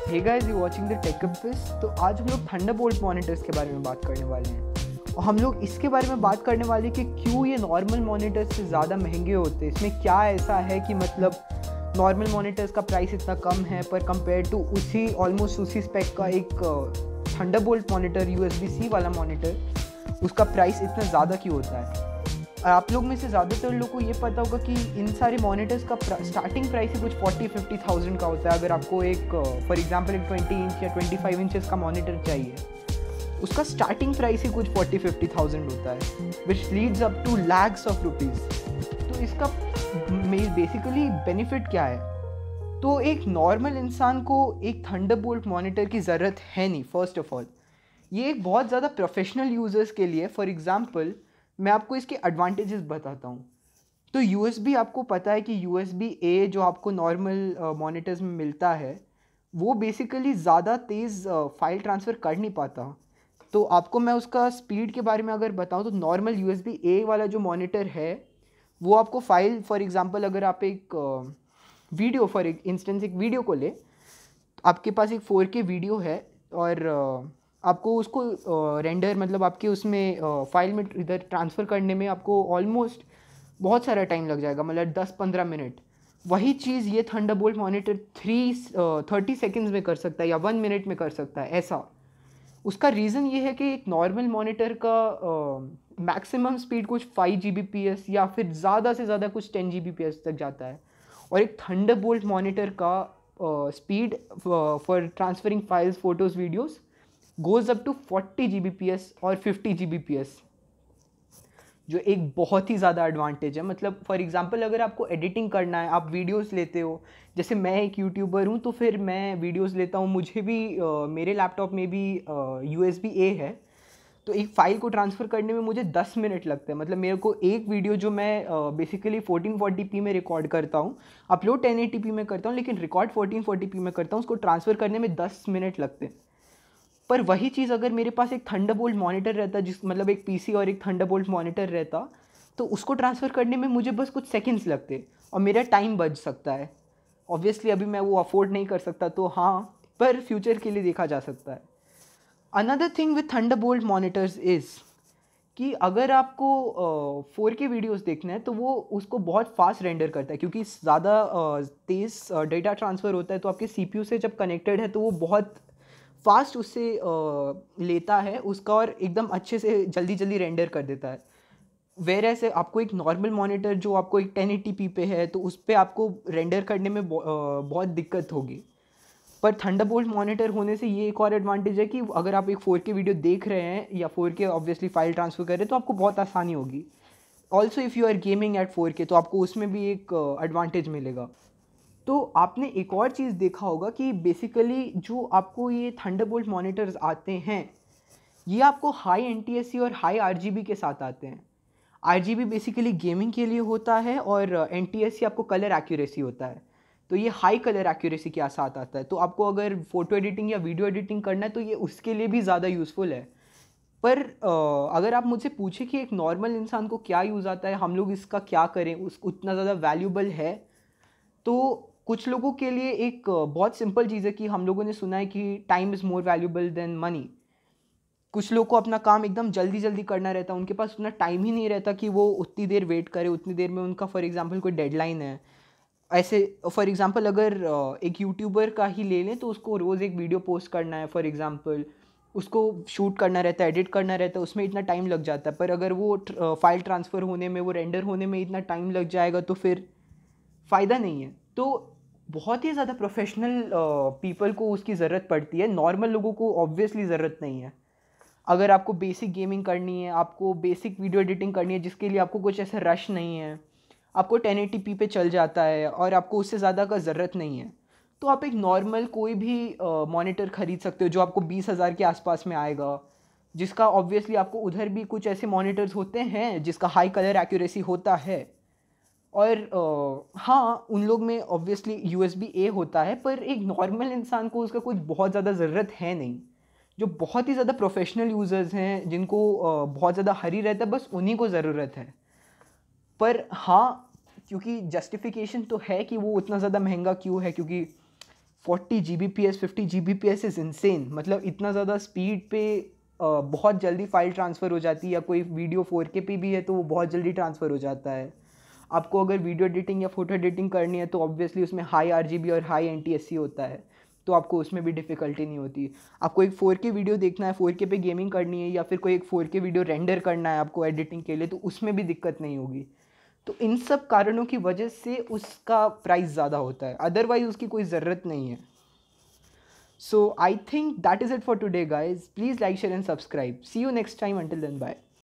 Hey guys, you watching the tech ups. तो आज हम लोग थंडरबोल्ट मॉनिटर्स के बारे में बात करने वाले हैं और हम लोग इसके बारे में बात करने वाले कि क्यों ये नॉर्मल मॉनिटर्स से ज़्यादा महंगे होते हैं। इसमें क्या ऐसा है कि मतलब नॉर्मल मॉनिटर्स का प्राइस इतना कम है पर कंपेयर टू उसी ऑलमोस्ट उसी स्पेक का एक थंडरबोल्ट मॉनिटर USB-C वाला मॉनिटर उसका प्राइस इतना ज़्यादा क्यों होता है। और आप लोग में से ज़्यादातर लोग को ये पता होगा कि इन सारे मॉनिटर्स का स्टार्टिंग प्राइस ही कुछ 40-50,000 का होता है। अगर आपको एक फॉर एग्जांपल एक 20 इंच या 25 इंचेस का मॉनिटर चाहिए, उसका स्टार्टिंग प्राइस ही कुछ 40-50,000 होता है, which leads up to lakhs of rupees. तो इसका बेसिकली बेनिफिट क्या है? तो एक नॉर्मल इंसान को एक थंडरबोल्ट मॉनिटर की ज़रूरत है नहीं। फर्स्ट ऑफ ऑल ये एक बहुत ज़्यादा प्रोफेशनल यूज़र्स के लिए। फॉर एग्ज़ाम्पल मैं आपको इसके एडवांटेजेस बताता हूँ। तो USB आपको पता है कि USB-A जो आपको नॉर्मल मॉनिटर्स में मिलता है वो बेसिकली ज़्यादा तेज़ फाइल ट्रांसफ़र कर नहीं पाता। तो आपको मैं उसका स्पीड के बारे में अगर बताऊँ तो नॉर्मल USB-A वाला जो मॉनिटर है वो आपको फाइल फॉर एग्ज़ाम्पल अगर आप एक वीडियो फॉर इंस्टेंस एक वीडियो को ले, आपके पास एक 4K वीडियो है और आपको उसको रेंडर मतलब आपके उसमें फाइल में इधर ट्रांसफ़र करने में आपको ऑलमोस्ट बहुत सारा टाइम लग जाएगा, मतलब 10-15 मिनट। वही चीज़ ये थंडरबोल्ट मॉनिटर 30 सेकेंड्स में कर सकता है या 1 मिनट में कर सकता है। ऐसा उसका रीज़न ये है कि एक नॉर्मल मॉनिटर का मैक्सिमम स्पीड कुछ 5 Gbps या फिर ज़्यादा से ज़्यादा कुछ 10 Gbps तक जाता है और एक थंडरबोल्ट मॉनिटर का speed for transferring files photos videos goes up to 40 Gbps और 50 Gbps, जो एक बहुत ही ज़्यादा एडवांटेज है। मतलब फॉर एग्जांपल अगर आपको एडिटिंग करना है, आप वीडियोस लेते हो, जैसे मैं एक यूट्यूबर हूँ तो फिर मैं वीडियोस लेता हूँ, मुझे भी मेरे लैपटॉप में भी USB-A है, तो एक फ़ाइल को ट्रांसफ़र करने में मुझे 10 मिनट लगते हैं। मतलब मेरे को एक वीडियो जो मैं बेसिकली 1440p में रिकॉर्ड करता हूँ, अपलोड 1080p में करता हूँ, लेकिन रिकॉर्ड 1440p में करता हूँ, उसको ट्रांसफ़र करने में 10 मिनट लगते हैं। पर वही चीज़ अगर मेरे पास एक थंडरबोल्ट मॉनिटर रहता, जिस मतलब एक PC और एक थंडरबोल्ट मॉनिटर रहता, तो उसको ट्रांसफ़र करने में मुझे बस कुछ सेकंड्स लगते और मेरा टाइम बच सकता है। ऑब्वियसली अभी मैं वो अफोर्ड नहीं कर सकता, तो हाँ, पर फ्यूचर के लिए देखा जा सकता है। Another thing with Thunderbolt monitors is कि अगर आपको 4K वीडियोस देखना है तो वो उसको बहुत फास्ट रेंडर करता है, क्योंकि ज़्यादा तेज़ डेटा ट्रांसफ़र होता है। तो आपके CPU से जब कनेक्टेड है तो वो बहुत फास्ट उससे लेता है उसका और एकदम अच्छे से जल्दी जल्दी रेंडर कर देता है। वेर ऐसे आपको एक नॉर्मल मॉनिटर जो आपको एक 1080p पे है तो उस पर आपको रेंडर करने में बहुत दिक्कत होगी। पर थंडरबोल्ट मॉनिटर होने से ये एक और एडवांटेज है कि अगर आप एक 4K वीडियो देख रहे हैं या 4K ऑब्वियसली फाइल ट्रांसफ़र कर रहे हैं तो आपको बहुत आसानी होगी। Also if you are gaming at 4K तो आपको उसमें भी एक एडवांटेज मिलेगा। तो आपने एक और चीज़ देखा होगा कि बेसिकली जो आपको ये थंडरबोल्ट मॉनिटर्स आते हैं ये आपको हाई NTSC और हाई RGB के साथ आते हैं। RGB बेसिकली गेमिंग के लिए होता है और NTSC आपको कलर एक्यूरेसी होता है। तो ये हाई कलर एक्यूरेसी के साथ आता है, तो आपको अगर फ़ोटो एडिटिंग या वीडियो एडिटिंग करना है तो ये उसके लिए भी ज़्यादा यूज़फुल है। पर अगर आप मुझसे पूछे कि एक नॉर्मल इंसान को क्या यूज़ आता है, हम लोग इसका क्या करें, उस उतना ज़्यादा वैल्यूबल है, तो कुछ लोगों के लिए एक बहुत सिंपल चीज़ है कि हम लोगों ने सुना है कि time is more valuable than money. कुछ लोग को अपना काम एकदम जल्दी जल्दी करना रहता है, उनके पास उतना टाइम ही नहीं रहता कि वो उतनी देर वेट करे, उतनी देर में उनका फॉर एग्जांपल कोई डेडलाइन है। ऐसे फॉर एग्जांपल अगर एक यूट्यूबर का ही ले लें तो उसको रोज़ एक वीडियो पोस्ट करना है, फॉर एग्जांपल उसको शूट करना रहता है, एडिट करना रहता है, उसमें इतना टाइम लग जाता है। पर अगर वो फाइल ट्रांसफ़र होने में, वो रेंडर होने में इतना टाइम लग जाएगा तो फिर फ़ायदा नहीं है। तो बहुत ही ज़्यादा प्रोफेशनल पीपल को उसकी ज़रूरत पड़ती है, नॉर्मल लोगों को ऑब्वियसली ज़रूरत नहीं है। अगर आपको बेसिक गेमिंग करनी है, आपको बेसिक वीडियो एडिटिंग करनी है जिसके लिए आपको कुछ ऐसा रश नहीं है, आपको 1080p पे चल जाता है और आपको उससे ज़्यादा का ज़रूरत नहीं है, तो आप एक नॉर्मल कोई भी मॉनिटर ख़रीद सकते हो जो आपको 20,000 के आसपास में आएगा, जिसका ऑब्वियसली आपको उधर भी कुछ ऐसे मॉनिटर्स होते हैं जिसका हाई कलर एक्यूरेसी होता है। और हाँ, उन लोग में ऑब्वियसली USB-A होता है, पर एक नॉर्मल इंसान को उसका कुछ बहुत ज़्यादा ज़रूरत है नहीं। जो बहुत ही ज़्यादा प्रोफेशनल यूज़र्स हैं जिनको बहुत ज़्यादा हरी रहता है, बस उन्हीं को ज़रूरत है। पर हाँ, क्योंकि जस्टिफिकेशन तो है कि वो उतना ज़्यादा महंगा क्यों है, क्योंकि 40 Gbps 50 Gbps इज़ इंसेन। मतलब इतना ज़्यादा स्पीड पे बहुत जल्दी फाइल ट्रांसफ़र हो जाती है, या कोई वीडियो 4K पे भी है तो वो बहुत जल्दी ट्रांसफ़र हो जाता है। आपको अगर वीडियो एडिटिंग या फ़ोटो एडिटिंग करनी है तो ऑब्वियसली उसमें हाई RGB और हाई NTSC होता है, तो आपको उसमें भी डिफ़िकल्टी नहीं होती। आपको एक 4K वीडियो देखना है, 4K पे गेमिंग करनी है, या फिर कोई एक 4K वीडियो रेंडर करना है आपको एडिटिंग के लिए, तो उसमें भी दिक्कत नहीं होगी। तो इन सब कारणों की वजह से उसका प्राइस ज़्यादा होता है, अदरवाइज़ उसकी कोई ज़रूरत नहीं है। So I think that is it for today, guys. Please like, share and subscribe. See you next time. Until then, bye.